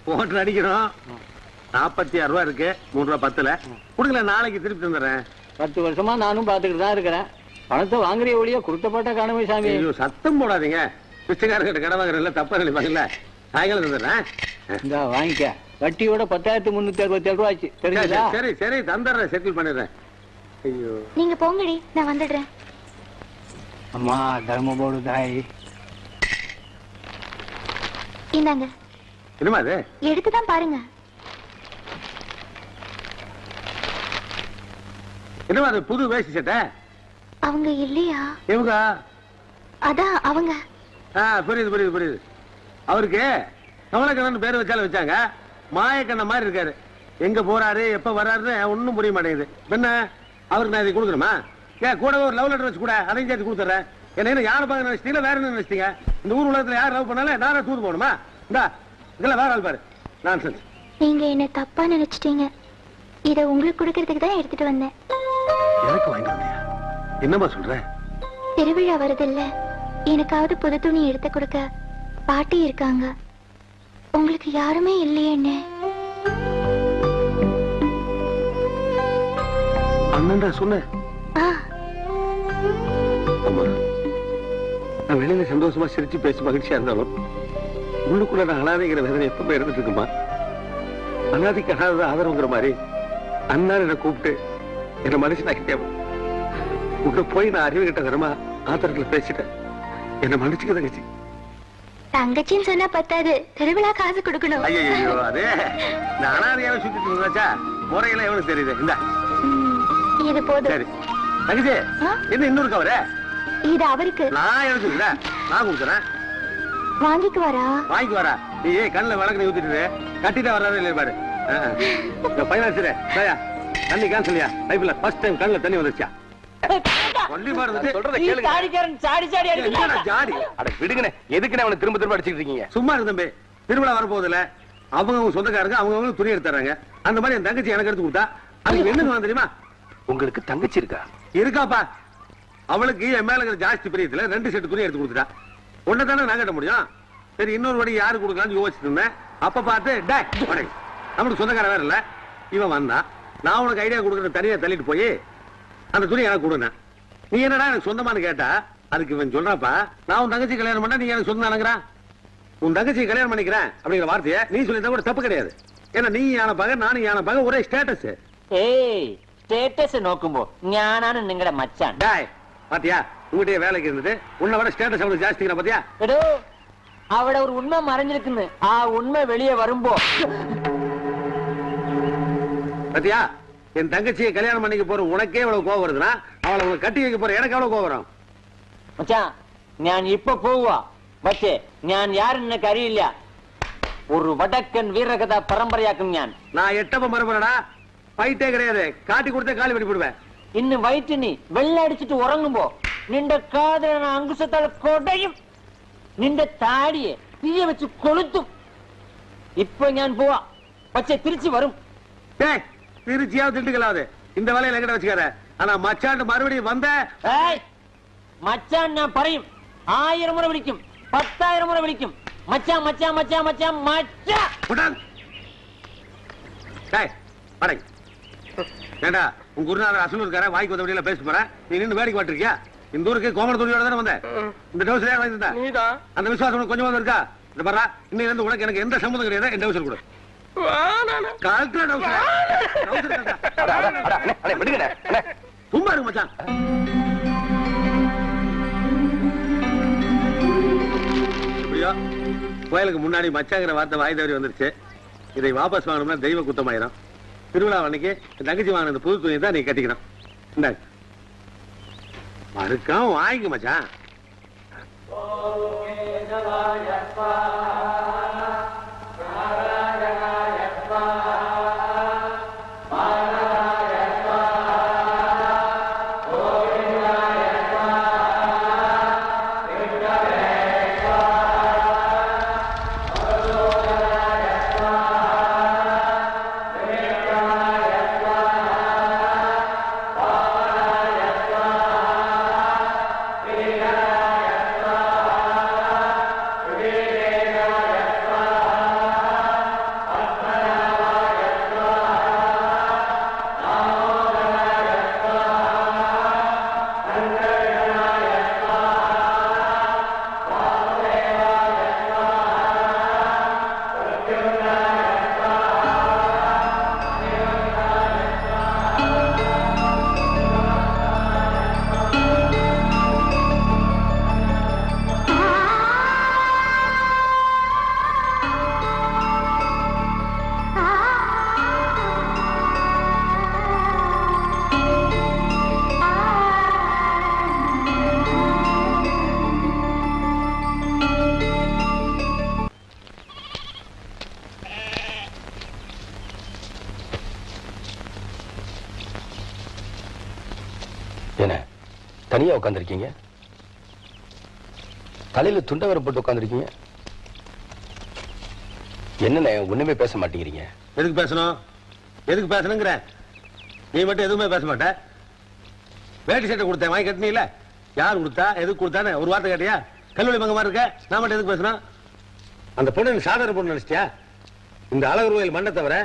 போட்டு அடிக்கிறோம். 46 ரூபா இருக்கு. 3 ரூபா 10ல கொடுக்கல. நாளைக்கு திருப்பி தந்துடுறேன். 10 வருஷமா நானும் பாத்துக்கிட்டு தான் இருக்கிறேன். பணத்தை வாங்குறிய ஒழிய கொடுத்த பாட்டா காணவே சாமி. ஐயோ சத்தம் போடாதீங்க. பிச்சைக்காரர்கிட்ட கடை வாங்குறதுல தப்பா நினைப்பாங்கல்ல. சாயங்காலம் தந்துடுறேன். இந்த வாங்கிக்க. வட்டியோட 10,367 ரூபா ஆச்சு. தெரியுதா? சரி சரி தந்துடுறேன். செட்டில் பண்ணிடுறேன். ஐயோ நீங்க போங்கடி, நான் வந்துடுறேன். அம்மா தர்ம போடு தாய். இந்தாங்க. என்னமா அது? எடுத்துதான் பாருங்க. என்னமா அது? புது வேஷ்டி சட்டை? அவங்க இல்லையா? இவங்க அதான் அவங்க. புரியுது புரியுது புரியுது. அவருக்கு கமலக்கண்ணன் பேர் வச்சாலும் வச்சாங்க. மாயக்கண்ண மாதிரி இருக்காரு. எங்க போறாரு எப்ப வர்றாருன்னு ஒன்னும் புரிய மாட்டேங்குது. என்ன அவருக்கு நான் இதை கொடுக்கணுமா? ஏன் கூட ஒரு லவ் லெட்டர் வச்சு கூட அதையும் சேர்த்து கொடுத்துறேன். என்ன யாரை பார்க்க நினைச்சிட்டீங்களா வேற என்ன நினைச்சிட்டீங்க? இந்த ஊர் உலகத்துல யார் லவ் பண்ணாலும் நானே தூது போகணுமா? இந்தா இதெல்லாம் வேற ஆள் பாரு. நான்சென்ஸ். நீங்க என்ன தப்பா நினைச்சிட்டீங்க. இத உங்களுக்கு கொடுக்கறதுக்கு தான் எடுத்துட்டு வந்தேன். எனக்கு வாங்கி வந்தியா? என்னமா சொல்ற? திருவிழா வருதில்ல, எனக்காவது புது துணி எடுத்து கொடுக்க பாட்டி இருக்காங்க. உங்களுக்கு யாருமே இல்லையே என்ன? அண்ணன்டா சொன்ன. அம்மா நான் வெளியில சந்தோஷமா சிரிச்சு பேசி மகிழ்ச்சியா இருந்தாலும் உள்ளுக்குள்ள நான் அனாதைங்கிற வேதனை எப்பவுமே இருந்துட்டு இருக்குமா? அனாதைக்கு அனாத ஆதரவுங்கிற மாதிரி அண்ணா என்னை கூப்பிட்டு என்ன மனுஷனாக்கிட்டே உங்க போய் நான் அறிவு கிட்ட தரமா ஆத்திரத்துல பேசிட்டேன். என்ன மன்னிச்சுக்க தங்கச்சி. தங்கச்சின்னு சொன்னா பத்தாது, திருவிழா காசு கொடுக்கணும். ஐயோ அதே நான் அனாதையாவே சுத்திட்டு இருந்தாச்சா முறையில எவ்வளவு தெரியுது. இந்த இது போதும். சரி தங்கச்சி என்ன இன்னொரு கவர? இது அவருக்கு. நான் எடுத்துக்கல, நான் கொடுக்குறேன். வாங்கிக்கு வரா? வாங்கி வரா. நீ கண்ணுல விளக்கு ஊத்திட்டு கட்டிட்டு வர்றாரு இல்லையா பாரு. பையனாச்சு தண்ணி கேன்சல்யா. லைஃப்ல ஃபர்ஸ்ட் டைம் கண்ணுல தண்ணி வந்துச்சா? சும்மா இருக்கு தம்பி. திருவிழா வரப்போகுதுல அவங்க சொந்தக்காரங்க அவங்க துணி எடுத்துறாங்க. அந்த மாதிரி என் தங்கச்சி எனக்கு எடுத்து கொடுத்தா அதுக்கு என்ன தெரியுமா? உங்களுக்கு தங்கச்சி இருக்கா? இருக்காப்பா. அவளுக்கு என் மேல இருக்கிற ஜாஸ்தி பிரியத்துல 2 செட் துணி எடுத்து கொடுத்துட்டா. ஒன்னதானே நான் கட்ட முடியும். சரி இன்னொரு வடி யாரு கொடுக்கலாம்னு யோசிச்சுட்டு இருந்தேன். அப்ப பார்த்து நம்மளுக்கு சொந்தக்கார வேற இல்ல. இவன் வந்தா நான் உனக்கு ஐடியா கொடுக்கற தனியா தள்ளிட்டு போய் அந்த துணி எனக்கு கொடுங்க. நீ என்னடா எனக்கு சொந்தமானு கேட்டா அதுக்கு இவன் சொல்றாப்பா, நான் உன் தங்கச்சி கல்யாணம் பண்ணா நீங்க எனக்கு சொந்தம் நினைக்கிறான். உன் தங்கச்சி கல்யாணம் பண்ணிக்கிறேன் அப்படிங்கிற வார்த்தையை நீ சொல்லியிருந்தா கூட தப்பு கிடையாது. ஏன்னா நீ யான பக நானும் யான பக ஒரே ஸ்டேட்டஸ். ஏய் ஸ்டேட்டஸ் நோக்கும்போ ஞானானு நிங்கட மச்சான். டேய் பாத்தியா உங்ககிட்ட வேலைக்கு இருந்தது உன்னை விட ஸ்டேட்டஸ் அவனுக்கு ஜாஸ்திங்கிற பாத்தியா? எடோ அவட ஒரு உண்மை மறைஞ்சிருக்குன்னு உண்மை வெளியே வரும்போ பாத்தியா என் தங்கச்சியை கல்யாணம் பண்ணிக்க போற உனக்கே இவ்வளவு கோவம் வருதுன்னா அவளை உனக்கு கட்டி வைக்க போற எனக்கு எவ்வளவு கோவம் வரும்? மச்சான் ഞാൻ இப்ப போவா പക്ഷേ ഞാൻ யாருன்னு எனக்கு அறியிല്ല. ஒரு வடக்கன் வீரகதா பரம்பரையாக்கும் நான் எட்டப்ப மரபரடா. ஃபைட்டே கிடையாது. காட்டி கொடுத்தே காலி பண்ணி போடுவேன். இன்னும் வயிற்று நீ வெள்ள அடிச்சுட்டு உறங்கும்போ நின்ற காதல அங்குசத்தால கொடையும் நின்ற தாடியை தீய வச்சு கொளுத்தும். இப்ப ഞാൻ போவா പക്ഷേ திருச்சி வரும். திருச்சியாவது திண்டுக்கலாவது இந்த வேலையில எங்கிட்ட வச்சுக்காத. ஆனா மச்சான் மறுபடியும் வந்த மச்சான் நான் பறையும் 1000 முறை விളിக்கும் 10,000 முறை விളിக்கும். மச்சான் மச்சான் மச்சான் மச்சான் மச்சான். ஏண்டா உங்க குருநாதர் அசல் இருக்கார வாய்க்கு வந்த வழியில பேச போறேன். நீ நின்று வேடிக்கை பாட்டிருக்கியா? இந்த ஊருக்கு கோமண துணியோட தானே வந்த. இந்த டவுசர் யார் வாங்கியிருந்தா? அந்த விசுவாசம் கொஞ்சம் வந்து இருக்கா? இந்த பாரா இன்னும் இருந்து உனக்கு எனக்கு எந்த சம்மந்தம் கிடையாது. என் டவுசர் கொடு. சும்மா இருக்கு மச்சான். எப்படியோ கோயிலுக்கு முன்னாடி மச்சாங்கிற வார்த்தை வாய் தவறி வந்துருச்சு. இதை வாபஸ் வாங்கணும்னா தெய்வ குத்தமாயிரும். திருவிழா அன்னைக்கு தங்கச்சி வாங்கின இந்த புது துணி தான் நீ கட்டிக்கணும். இந்த மறுக்காம வாங்கிக்க மச்சான். தனியா உட்காந்துருக்கீங்க, தலையில துண்டவரை போட்டு உட்காந்துருக்கீங்க. என்னண்ணே ஒண்ணுமே பேச மாட்டேங்கிறீங்க? எதுக்கு பேசணும், எதுக்கு பேசணுங்கிற? நீ மட்டும் எதுவுமே பேச மாட்ட. வேட்டி சட்டை கொடுத்தேன், வாங்கி கட்டினீல? யார் கொடுத்தா, எதுக்கு கொடுத்தான்னு ஒரு வார்த்தை கேட்டியா? கல்லூரி மங்கமா இருக்க, நான் மட்டும் எதுக்கு பேசணும்? அந்த பொண்ணு சாதாரண பொண்ணு நினைச்சிட்டியா? இந்த அழகர் கோயில் மண்ணை தவிர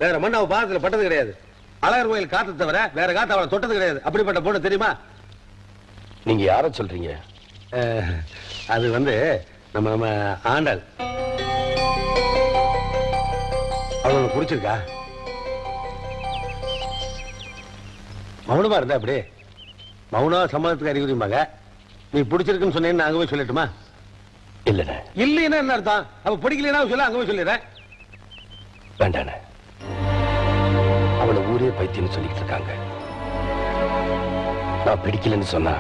வேற மண் அவ பாதத்துல பட்டது கிடையாது. அழகர் கோயில் காத்து தவிர வேற காத்து அவளை தொட்டது கிடையாது. அப்படிப்பட்ட பொண்ணு தெரியுமா? நீங்க யார சொல்றீங்க? அது வந்து நம்ம நம்ம ஆண்டாள். அவளுக்கு பிடிச்சிருக்கா? மௌனமா இருந்தா அப்படி மௌனம் சம்மதத்துக்கு அறிகுறியுமாங்க. நீ பிடிச்சிருக்குன்னு சொன்னேன்னு அங்க போய் சொல்லட்டுமா? இல்லண்ணே. இல்லைன்னா என்ன அர்த்தம்? அவ பிடிக்கலன்னா சொல்ல, அங்க போய் சொல்லிடுறேன். வேண்டாண்ணே, அவளை ஊரே பைத்தியம் சொல்லிட்டு இருக்காங்க. நான் பிடிக்கலன்னு சொன்னா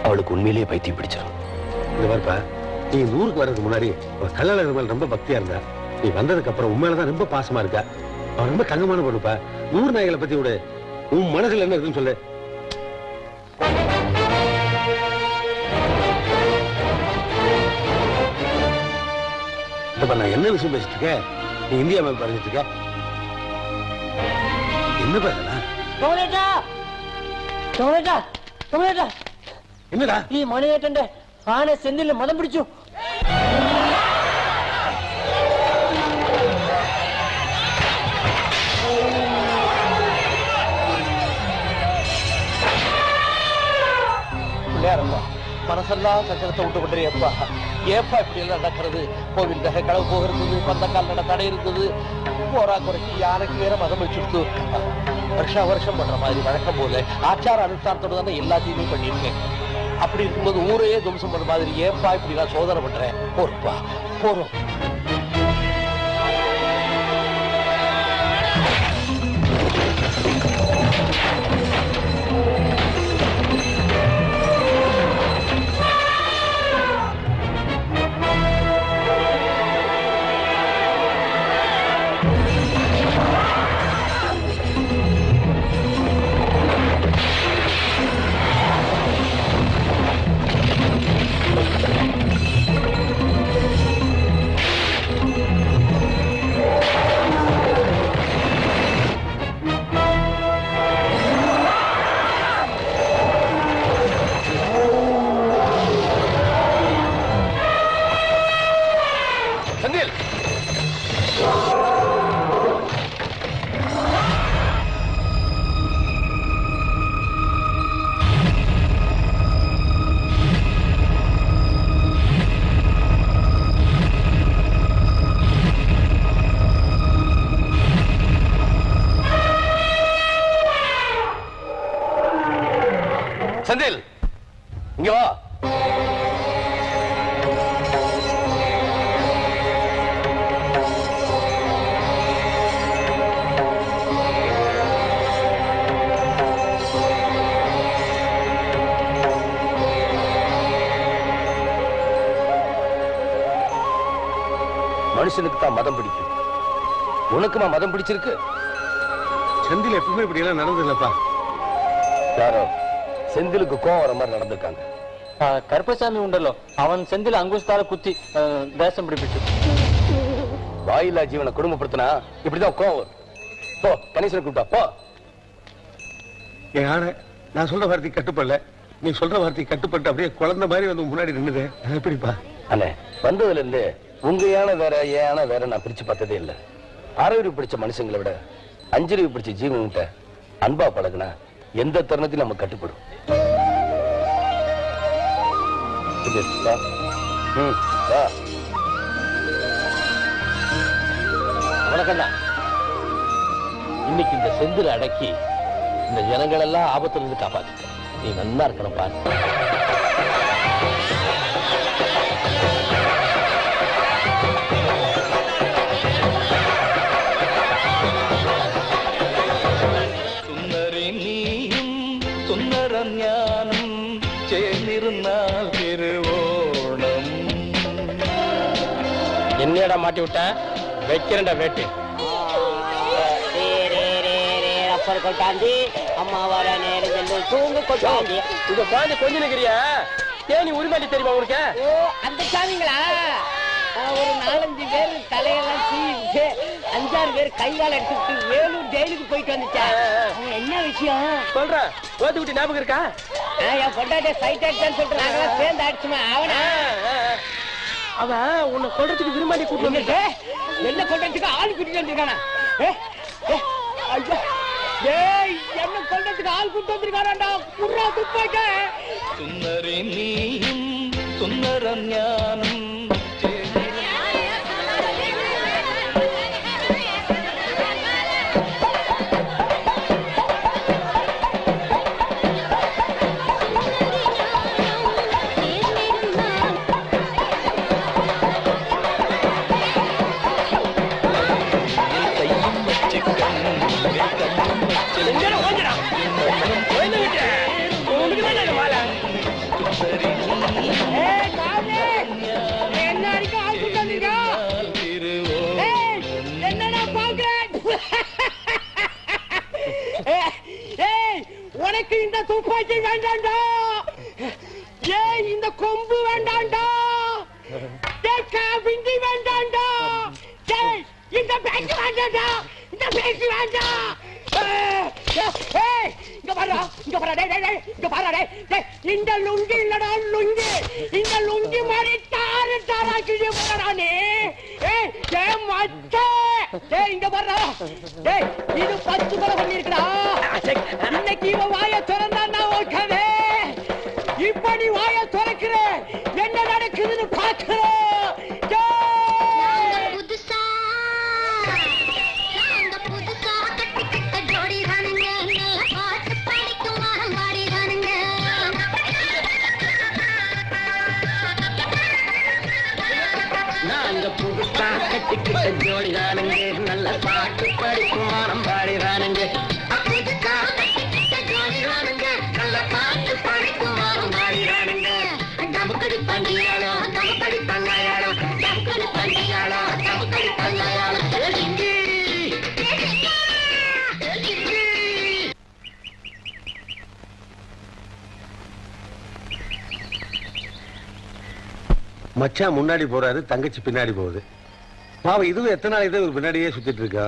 அவளுக்கு உண்மையிலேயே பைத்தியம் பிடிச்சிடும். இந்த மாதிரிப்பா, நீ இந்த ஊருக்கு வர்றதுக்கு முன்னாடி கல்லழகர் மேல ரொம்ப பக்தியா இருந்தா. நீ வந்ததுக்கு அப்புறம் உண்மையிலதான் ரொம்ப பாசமா இருக்கா. அவன் ரொம்ப தங்கமான பொண்ணுப்பா. ஊர் நாய்களை பத்தி விட உன் மனசுல என்ன இருக்குன்னு சொல்லு. நான் என்ன விஷயம் பேசிட்டு இருக்க? நீ இந்தியா மேல் பண்ணிட்டு இருக்க? என்ன பேசலாம்? என்னடா ഈ മണിയേട്ടന്റെ ആന സെന്തിൽ മതം പിടിച്ചു. மனசெல்லாம் சக்கரத்தை விட்டு கொண்டே ஏப்பா ஏப்பா இப்படி எல்லாம் நடக்கிறது. கோவில் நகை களவு போகிறது, பந்த கால்நடை தடை இருக்குது, போரா குறைச்சி யாருக்கு வேற மதம் வச்சுடுத்து. வருஷா வருஷம் பண்ற மாதிரி வழக்கம் போல ஆச்சார அனுஷ்டானத்தோடு தானே எல்லாத்தையுமே பண்ணியிருக்கேன். அப்படி இருக்கும்போது ஊரையே துவம்சம் பண்ற மாதிரி ஏப்பா இப்படி நான் சோதனை பண்றேன். போறப்பா போறோம். செந்தில், இங்க வா. மனுஷனுக்கு தான் மதம் பிடிக்கும். உனக்குமா மதம் பிடிச்சிருக்கு? செந்தில் எப்பவுமே இப்படி எல்லாம் நடந்ததில்லப்பா. யாரோ செந்திலுக்கு கோவம் வர மாதிரி நடந்திருக்காங்க. கருப்பசாமி உண்டല്ലോ, அவன் செந்தில் அங்குஸ்தால குத்தி தேசம் பிடிப்பிச்சு. வாயில்லா ஜீவனை குடும்பப்படுத்தினா இப்படிதான் கோவம் வரும். போ, கணேசனை கூப்பிட்டா போ. என் ஆன நான் சொல்ற வார்த்தை கட்டுப்படல, நீ சொல்ற வார்த்தை கட்டுப்பட்டு அப்படியே குழந்தை மாதிரி வந்து முன்னாடி நின்னுது. எப்படிப்பா? அண்ணே, வந்ததுல இருந்து உங்க யானை வேற ஏன் யானை வேற நான் பிரிச்சு பார்த்ததே இல்லை. அறவறிவு பிடிச்ச மனுஷங்களை விட அஞ்சறிவு பிடிச்ச ஜீவன்கிட்ட அன்பா பழகுனா எந்த தருணத்தையும் நம்ம கட்டுப்படும். வணக்கம்டா. இன்னைக்கு இந்த செந்தில் அடக்கி இந்த ஜனங்கள் எல்லாம் ஆபத்துல இருந்து காப்பாத்து. நீ நல்லா இருக்கணும் பாரு. என்னடா மாட்டி விட்ட? வைக்கிறேன்டா வேட்டு. அம்மா வர நேரம் தூங்க கொட்டாண்டி. உங்க குழந்தை கொஞ்சம் நிக்கிறியா? ஏன் நீ உரிமாட்டி தெரியுமா உனக்கு? ஓ அந்த சாமிங்களா? ஒரு 4-5 பேர் தலையெல்லாம் சீவிட்டு 5-6 பேர் கையால் எடுத்துக்கிட்டு வேலூர் ஜெயிலுக்கு போயிட்டு வந்துச்சா. என்ன விஷயம் சொல்றேன். ஓட்டு குட்டி ஞாபகம் இருக்கா? என் பொண்டாட்ட சைட் அடிச்சான்னு சொல்லிட்டு நாங்களாம் சேர்ந்து அடிச்சுமா. அவனா அவன் உன்னை கொள்றதுக்கு விரும்பாண்டி கூட்டு வந்து என்ன கொள்றதுக்கு ஆள் கூட்டிட்டு வந்திருக்கானா? என்ன கொள்றதுக்கு ஆள் கூட்டு வந்திருக்கானாண்டா. புறா துப்பாக்க சுந்தரி நீயும் சுந்தரம் ஞானம் உனக்கு இந்த துப்பாக்கி வேண்டாண்டா. ஏன் இந்த கொம்பு வேண்டாண்டா. பிண்டி வேண்டாண்டா. இந்த பேச்சு வேண்டாண்டா. இந்த பேச்சு வேண்டாம். இந்த லுங்கி இல்லடா லுங்கி. இந்த லுங்கி மாதிரி தாறு தாராக்கி போறடா நீ. இங்க வர்றா. இது 10 கொலை பண்ணிருக்கா. இன்னைக்கு இவன் வாய திறந்தா ஓகே. இப்படி வாய திறக்கிற என்ன நடக்குதுன்னு பாக்குற. கட்டிக்கிட்ட ஜோடிதானுங்க நல்ல பாட்டு படிக்கும் வாரம் பாடிதானுங்க. நல்ல பாட்டு படிக்கும் வாரம் பாடிதானுங்க. நமக்கடி பண்டியாளோ நமக்கடி பங்காயாளோ நமக்கடி பண்டியாளோ நமக்கடி பங்காயாளோ. மச்சான் முன்னாடி போறாரு, தங்கச்சி பின்னாடி போகுது. பாவம் இதுவும் எத்தனை நாள் இதை ஒரு பின்னாடியே சுத்திட்டு இருக்கா.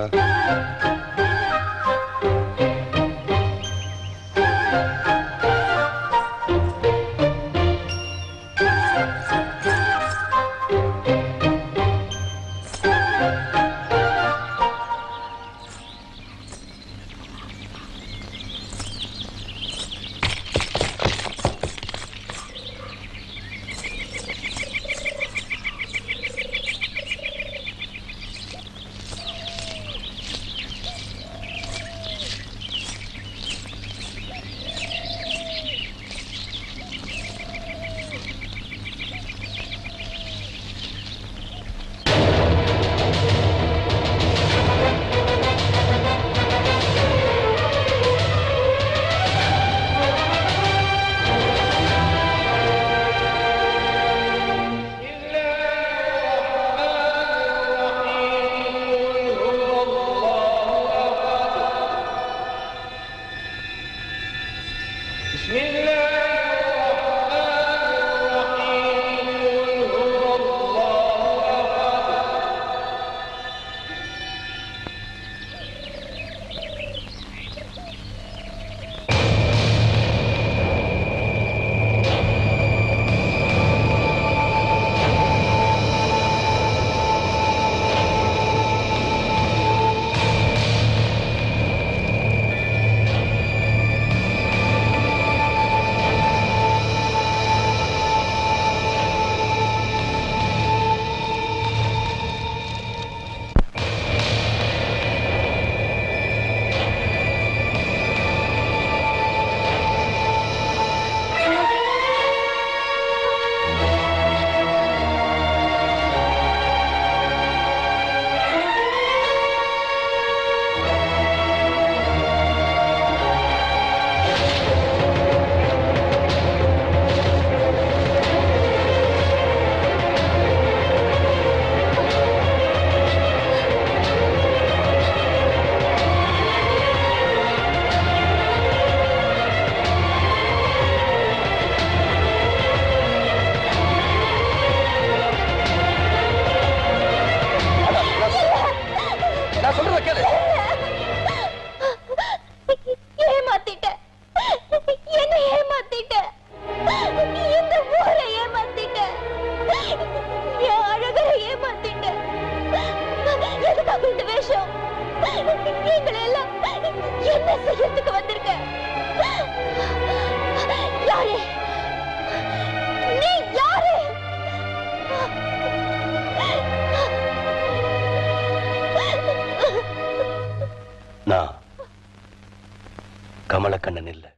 கமலக்கண்ணன் இல்ல.